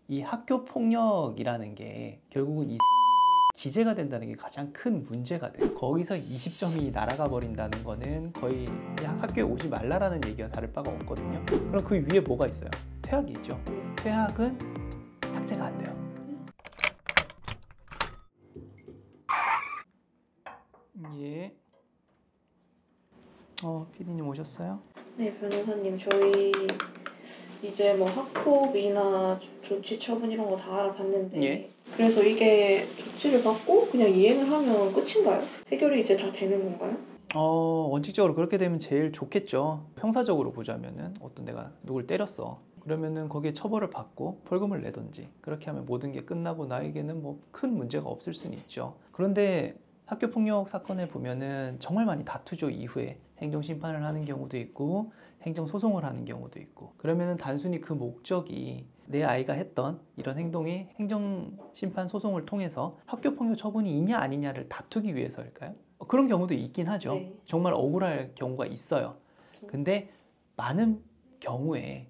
이 학교 폭력이라는 게 결국은 이 기재가 된다는 게 가장 큰 문제가 돼요. 거기서 20점이 날아가 버린다는 거는 거의 그냥 학교에 오지 말라라는 얘기와 다를 바가 없거든요. 그럼 그 위에 뭐가 있어요? 퇴학이 있죠. 퇴학은 삭제가 안 돼요. 예. 피디님 오셨어요? 네, 변호사님, 저희 이제 뭐 학폭이나 조치 처분 이런 거 다 알아봤는데 예. 그래서 이게 조치를 받고 그냥 이행을 하면 끝인가요? 해결이 이제 다 되는 건가요? 원칙적으로 그렇게 되면 제일 좋겠죠. 형사적으로 보자면은 어떤 내가 누굴 때렸어. 그러면은 거기에 처벌을 받고 벌금을 내든지 그렇게 하면 모든 게 끝나고 나에게는 뭐 큰 문제가 없을 수는 있죠. 그런데 학교 폭력 사건에 보면은 정말 많이 다투죠. 이후에 행정 심판을 하는 경우도 있고 행정 소송을 하는 경우도 있고, 그러면은 단순히 그 목적이 내 아이가 했던 이런 행동이 행정 심판 소송을 통해서 학교 폭력 처분이 있냐 아니냐를 다투기 위해서일까요? 그런 경우도 있긴 하죠. 네. 정말 억울할 경우가 있어요. 근데 많은 경우에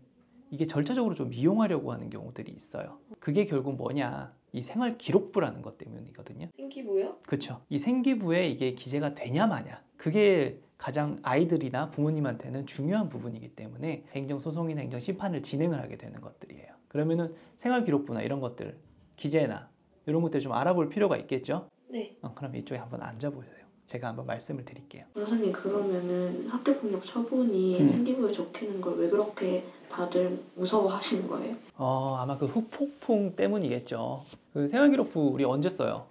이게 절차적으로 좀 이용하려고 하는 경우들이 있어요. 그게 결국 뭐냐? 이 생활 기록부라는 것 때문이거든요. 생기부요? 그렇죠. 이 생기부에 이게 기재가 되냐 마냐, 그게 가장 아이들이나 부모님한테는 중요한 부분이기 때문에 행정소송이나 행정심판을 진행을 하게 되는 것들이에요. 그러면은 생활기록부나 이런 것들, 기재나 이런 것들 좀 알아볼 필요가 있겠죠? 네. 그럼 이쪽에 한번 앉아보세요. 제가 한번 말씀을 드릴게요. 변호사님, 그러면은 학교폭력 처분이 생기부에 적히는 걸 왜 그렇게 다들 무서워하시는 거예요? 아마 그 흑폭풍 때문이겠죠. 그 생활기록부 우리 언제 써요?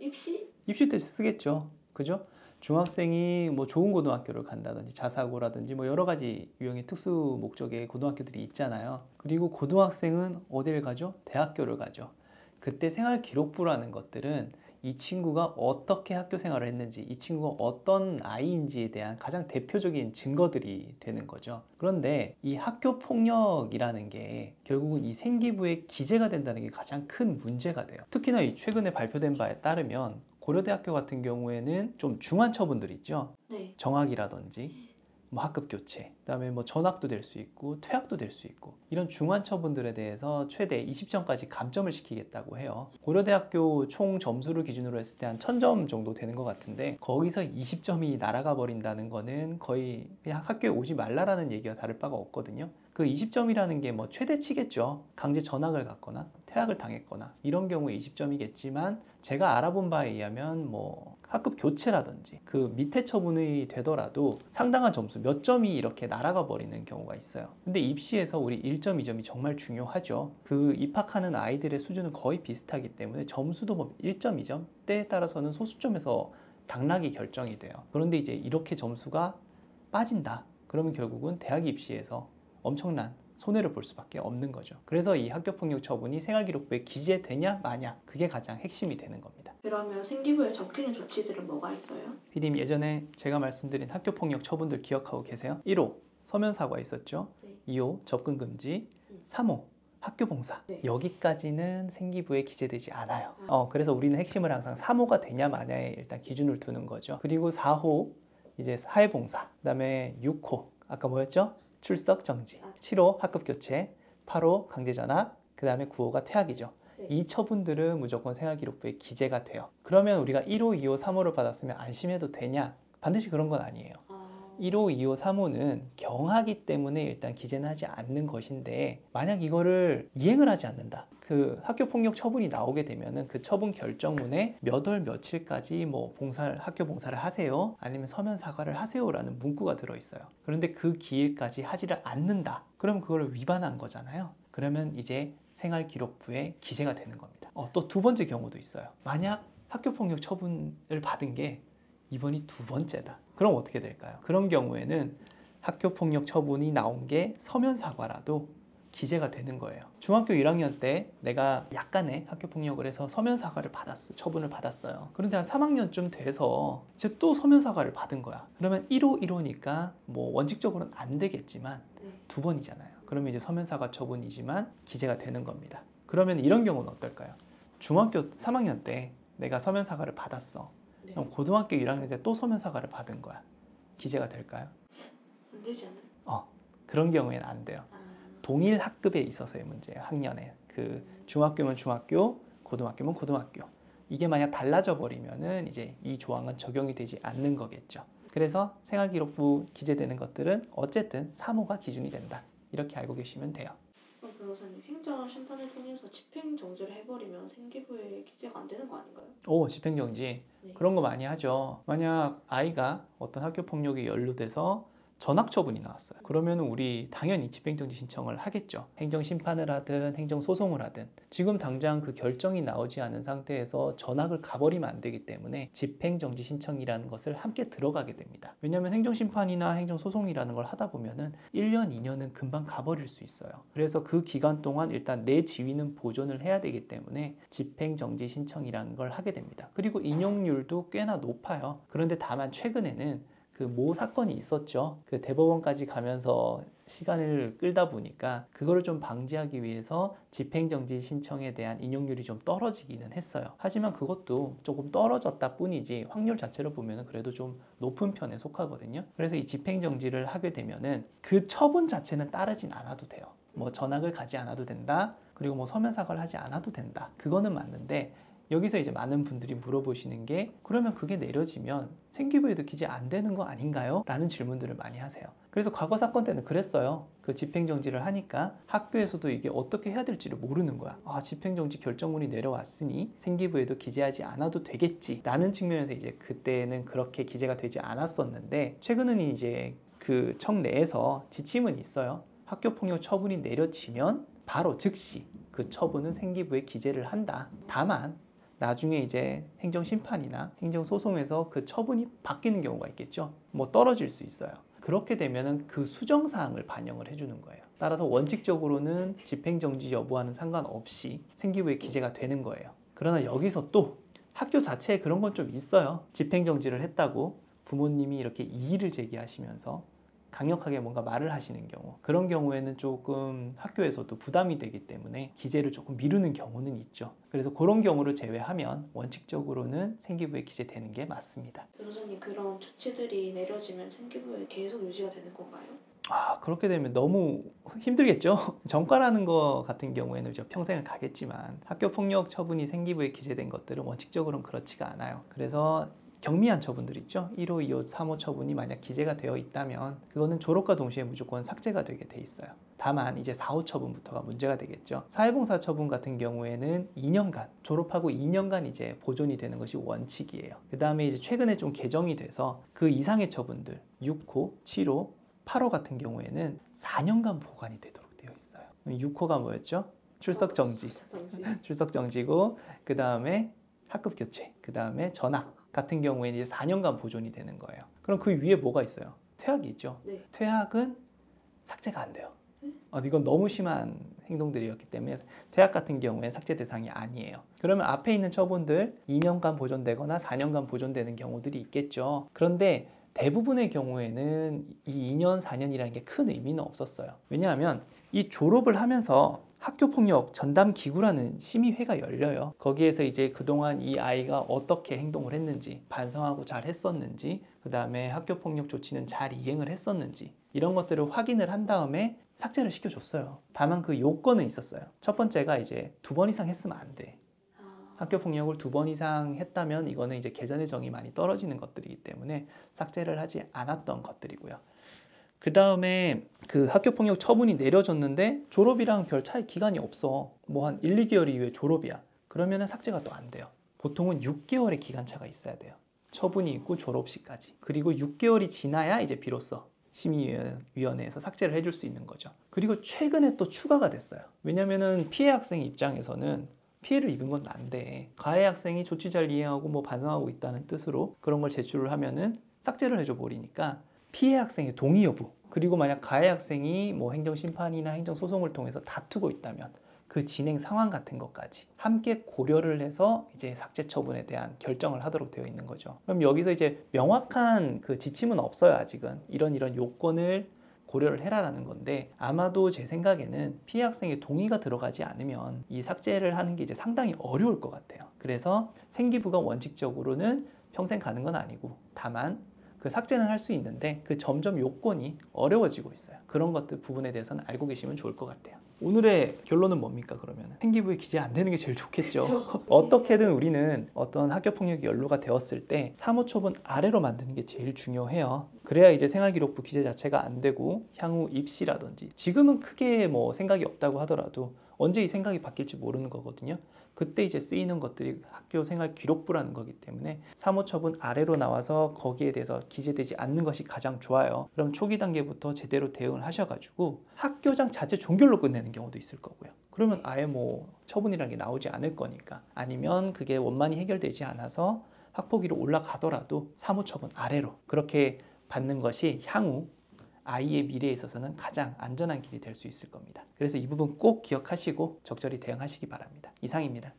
입시? 입시 때 쓰겠죠. 그죠? 중학생이 뭐 좋은 고등학교를 간다든지 자사고라든지 뭐 여러 가지 유형의 특수 목적의 고등학교들이 있잖아요. 그리고 고등학생은 어디를 가죠? 대학교를 가죠. 그때 생활기록부라는 것들은 이 친구가 어떻게 학교 생활을 했는지, 이 친구가 어떤 아이인지에 대한 가장 대표적인 증거들이 되는 거죠. 그런데 이 학교 폭력이라는 게 결국은 이 생기부에 기재가 된다는 게 가장 큰 문제가 돼요. 특히나 이 최근에 발표된 바에 따르면 고려대학교 같은 경우에는 좀 중한 처분들이 있죠. 네. 정학이라든지 뭐 학급 교체, 그다음에 뭐 전학도 될 수 있고 퇴학도 될 수 있고, 이런 중한 처분들에 대해서 최대 20점까지 감점을 시키겠다고 해요. 고려대학교 총 점수를 기준으로 했을 때 한 1000점 정도 되는 것 같은데 거기서 20점이 날아가 버린다는 거는 거의 그냥 학교에 오지 말라라는 얘기와 다를 바가 없거든요. 그 20점이라는 게 뭐 최대치겠죠. 강제 전학을 갔거나 퇴학을 당했거나 이런 경우에 20점이겠지만 제가 알아본 바에 의하면 뭐 학급 교체라든지 그 밑에 처분이 되더라도 상당한 점수, 몇 점이 이렇게 날아가 버리는 경우가 있어요. 근데 입시에서 우리 1점, 2점이 정말 중요하죠. 그 입학하는 아이들의 수준은 거의 비슷하기 때문에 점수도 뭐 1점, 2점, 때에 따라서는 소수점에서 당락이 결정이 돼요. 그런데 이제 이렇게 점수가 빠진다. 그러면 결국은 대학 입시에서 엄청난 손해를 볼 수밖에 없는 거죠. 그래서 이 학교폭력 처분이 생활기록부에 기재되냐 마냐, 그게 가장 핵심이 되는 겁니다. 그러면 생기부에 적히는 조치들은 뭐가 있어요? 피디님, 예전에 제가 말씀드린 학교폭력 처분들 기억하고 계세요? 1호 서면사과 있었죠. 네. 2호 접근금지, 3호 학교봉사. 네. 여기까지는 생기부에 기재되지 않아요. 그래서 우리는 핵심을 항상 3호가 되냐 마냐에 일단 기준을 두는 거죠. 그리고 4호 이제 사회봉사, 그 다음에 6호 아까 뭐였죠? 출석 정지, 7호 학급 교체, 8호 강제 전학, 그 다음에 9호가 퇴학이죠. 네. 이 처분들은 무조건 생활기록부에 기재가 돼요. 그러면 우리가 1호, 2호, 3호를 받았으면 안심해도 되냐? 반드시 그런 건 아니에요. 1호, 2호, 3호는 경하기 때문에 일단 기재는 하지 않는 것인데, 만약 이거를 이행을 하지 않는다, 그 학교폭력 처분이 나오게 되면은 그 처분 결정문에 몇 월 며칠까지 뭐 학교 봉사를 하세요, 아니면 서면 사과를 하세요라는 문구가 들어있어요. 그런데 그 기일까지 하지를 않는다, 그럼 그걸 위반한 거잖아요. 그러면 이제 생활기록부에 기재가 되는 겁니다. 또 두 번째 경우도 있어요. 만약 학교폭력 처분을 받은 게 이번이 두 번째다. 그럼 어떻게 될까요? 그런 경우에는 학교폭력 처분이 나온 게 서면 사과라도 기재가 되는 거예요. 중학교 1학년 때 내가 약간의 학교폭력을 해서 서면 사과를 받았어, 처분을 받았어요. 그런데 한 3학년쯤 돼서 이제 또 서면 사과를 받은 거야. 그러면 1호 1호니까 뭐 원칙적으로는 안 되겠지만 두 번이잖아요. 그러면 이제 서면 사과 처분이지만 기재가 되는 겁니다. 그러면 이런 경우는 어떨까요? 중학교 3학년 때 내가 서면 사과를 받았어. 그럼 고등학교 1학년 때 또 서면 사과를 받은 거야. 기재가 될까요? 안 되지 않아요? 그런 경우에는 안 돼요. 동일 학급에 있어서의 문제예요. 학년에. 그 중학교면 중학교, 고등학교면 고등학교. 이게 만약 달라져 버리면은 이제 이 조항은 적용이 되지 않는 거겠죠. 그래서 생활기록부 기재되는 것들은 어쨌든 사모가 기준이 된다. 이렇게 알고 계시면 돼요. 그럼 변호사님, 행정 심판을 통해서 집행 정지를 해버리면 생기부에 기재가 안 되는 거 아닌가요? 오, 집행정지. 네. 그런 거 많이 하죠. 만약 아이가 어떤 학교 폭력에 연루돼서 전학 처분이 나왔어요. 그러면 우리 당연히 집행정지 신청을 하겠죠. 행정심판을 하든 행정소송을 하든. 지금 당장 그 결정이 나오지 않은 상태에서 전학을 가버리면 안 되기 때문에 집행정지 신청이라는 것을 함께 들어가게 됩니다. 왜냐하면 행정심판이나 행정소송이라는 걸 하다 보면은 1년, 2년은 금방 가버릴 수 있어요. 그래서 그 기간 동안 일단 내 지위는 보존을 해야 되기 때문에 집행정지 신청이라는 걸 하게 됩니다. 그리고 인용률도 꽤나 높아요. 그런데 다만 최근에는 그 모 사건이 있었죠. 그 대법원까지 가면서 시간을 끌다 보니까 그거를 좀 방지하기 위해서 집행정지 신청에 대한 인용률이 좀 떨어지기는 했어요. 하지만 그것도 조금 떨어졌다 뿐이지 확률 자체로 보면 그래도 좀 높은 편에 속하거든요. 그래서 이 집행정지를 하게 되면은 그 처분 자체는 따르진 않아도 돼요. 뭐 전학을 가지 않아도 된다. 그리고 뭐 서면 사과를 하지 않아도 된다. 그거는 맞는데 여기서 이제 많은 분들이 물어보시는 게 그러면 그게 내려지면 생기부에도 기재 안 되는 거 아닌가요? 라는 질문들을 많이 하세요. 그래서 과거 사건 때는 그랬어요. 그 집행정지를 하니까 학교에서도 이게 어떻게 해야 될지를 모르는 거야. 아, 집행정지 결정문이 내려왔으니 생기부에도 기재하지 않아도 되겠지 라는 측면에서 이제 그때는 그렇게 기재가 되지 않았었는데 최근은 이제 그 청 내에서 지침은 있어요. 학교폭력 처분이 내려지면 바로 즉시 그 처분은 생기부에 기재를 한다. 다만 나중에 이제 행정심판이나 행정소송에서 그 처분이 바뀌는 경우가 있겠죠. 뭐 떨어질 수 있어요. 그렇게 되면은 그 수정사항을 반영을 해주는 거예요. 따라서 원칙적으로는 집행정지 여부와는 상관없이 생기부에 기재가 되는 거예요. 그러나 여기서 또 학교 자체에 그런 건 좀 있어요. 집행정지를 했다고 부모님이 이렇게 이의를 제기하시면서 강력하게 뭔가 말을 하시는 경우, 그런 경우에는 조금 학교에서도 부담이 되기 때문에 기재를 조금 미루는 경우는 있죠. 그래서 그런 경우를 제외하면 원칙적으로는 생기부에 기재되는 게 맞습니다. 변호사님, 그런 조치들이 내려지면 생기부에 계속 유지가 되는 건가요? 아, 그렇게 되면 너무 힘들겠죠? 전과라는 거 같은 경우에는 이제 평생을 가겠지만 학교 폭력 처분이 생기부에 기재된 것들은 원칙적으로는 그렇지가 않아요. 그래서 경미한 처분들 있죠. 1호, 2호, 3호 처분이 만약 기재가 되어 있다면 그거는 졸업과 동시에 무조건 삭제가 되게 돼 있어요. 다만 이제 4호 처분부터가 문제가 되겠죠. 사회봉사 처분 같은 경우에는 2년간, 졸업하고 2년간 이제 보존이 되는 것이 원칙이에요. 그 다음에 이제 최근에 좀 개정이 돼서 그 이상의 처분들 6호, 7호, 8호 같은 경우에는 4년간 보관이 되도록 되어 있어요. 6호가 뭐였죠? 출석 정지. 출석 정지고 그 다음에 학급 교체, 그 다음에 전학 같은 경우에는 이제 4년간 보존이 되는 거예요. 그럼 그 위에 뭐가 있어요? 퇴학이 있죠. 네. 퇴학은 삭제가 안 돼요. 이건 너무 심한 행동들이었기 때문에 퇴학 같은 경우에 삭제 대상이 아니에요. 그러면 앞에 있는 처분들 2년간 보존되거나 4년간 보존되는 경우들이 있겠죠. 그런데 대부분의 경우에는 이 2년, 4년이라는 게 큰 의미는 없었어요. 왜냐하면 이 졸업을 하면서 학교폭력 전담기구라는 심의회가 열려요. 거기에서 이제 그동안 이 아이가 어떻게 행동을 했는지, 반성하고 잘 했었는지, 그 다음에 학교폭력 조치는 잘 이행을 했었는지 이런 것들을 확인을 한 다음에 삭제를 시켜줬어요. 다만 그 요건은 있었어요. 첫 번째가 이제 2번 이상 했으면 안 돼. 학교 폭력을 2번 이상 했다면 이거는 이제 개전의 정이 많이 떨어지는 것들이기 때문에 삭제를 하지 않았던 것들이고요. 그 다음에 그 학교 폭력 처분이 내려졌는데 졸업이랑 별 차이 기간이 없어. 뭐 한 1, 2개월 이후에 졸업이야. 그러면은 삭제가 또 안 돼요. 보통은 6개월의 기간차가 있어야 돼요. 처분이 있고 졸업 시까지. 그리고 6개월이 지나야 이제 비로소 심의위원회에서 삭제를 해줄 수 있는 거죠. 그리고 최근에 또 추가가 됐어요. 왜냐면은 피해 학생 입장에서는 피해를 입은 건 난데 가해 학생이 조치 잘 이행하고 뭐 반성하고 있다는 뜻으로 그런 걸 제출을 하면은 삭제를 해줘 버리니까 피해 학생의 동의 여부, 그리고 만약 가해 학생이 뭐 행정심판이나 행정소송을 통해서 다투고 있다면 그 진행 상황 같은 것까지 함께 고려를 해서 이제 삭제 처분에 대한 결정을 하도록 되어 있는 거죠. 그럼 여기서 이제 명확한 그 지침은 없어요. 아직은 이런 요건을 고려를 해라라는 건데 아마도 제 생각에는 피해 학생의 동의가 들어가지 않으면 이 삭제를 하는 게 이제 상당히 어려울 것 같아요. 그래서 생기부가 원칙적으로는 평생 가는 건 아니고 다만 그 삭제는 할 수 있는데 그 점점 요건이 어려워지고 있어요. 그런 것들 부분에 대해서는 알고 계시면 좋을 것 같아요. 오늘의 결론은 뭡니까 그러면? 생기부에 기재 안 되는 게 제일 좋겠죠. 그렇죠. 어떻게든 우리는 어떤 학교폭력이 연루가 되었을 때 사무처분 아래로 만드는 게 제일 중요해요. 그래야 이제 생활기록부 기재 자체가 안 되고 향후 입시라든지 지금은 크게 뭐 생각이 없다고 하더라도 언제 이 생각이 바뀔지 모르는 거거든요. 그때 이제 쓰이는 것들이 학교 생활 기록부라는 거기 때문에 사무처분 아래로 나와서 거기에 대해서 기재되지 않는 것이 가장 좋아요. 그럼 초기 단계부터 제대로 대응을 하셔가지고 학교장 자체 종결로 끝내는 경우도 있을 거고요. 그러면 아예 뭐 처분이라는 게 나오지 않을 거니까. 아니면 그게 원만히 해결되지 않아서 학폭위로 올라가더라도 사무처분 아래로 그렇게 받는 것이 향후 아이의 미래에 있어서는 가장 안전한 길이 될 수 있을 겁니다. 그래서 이 부분 꼭 기억하시고 적절히 대응하시기 바랍니다. 이상입니다.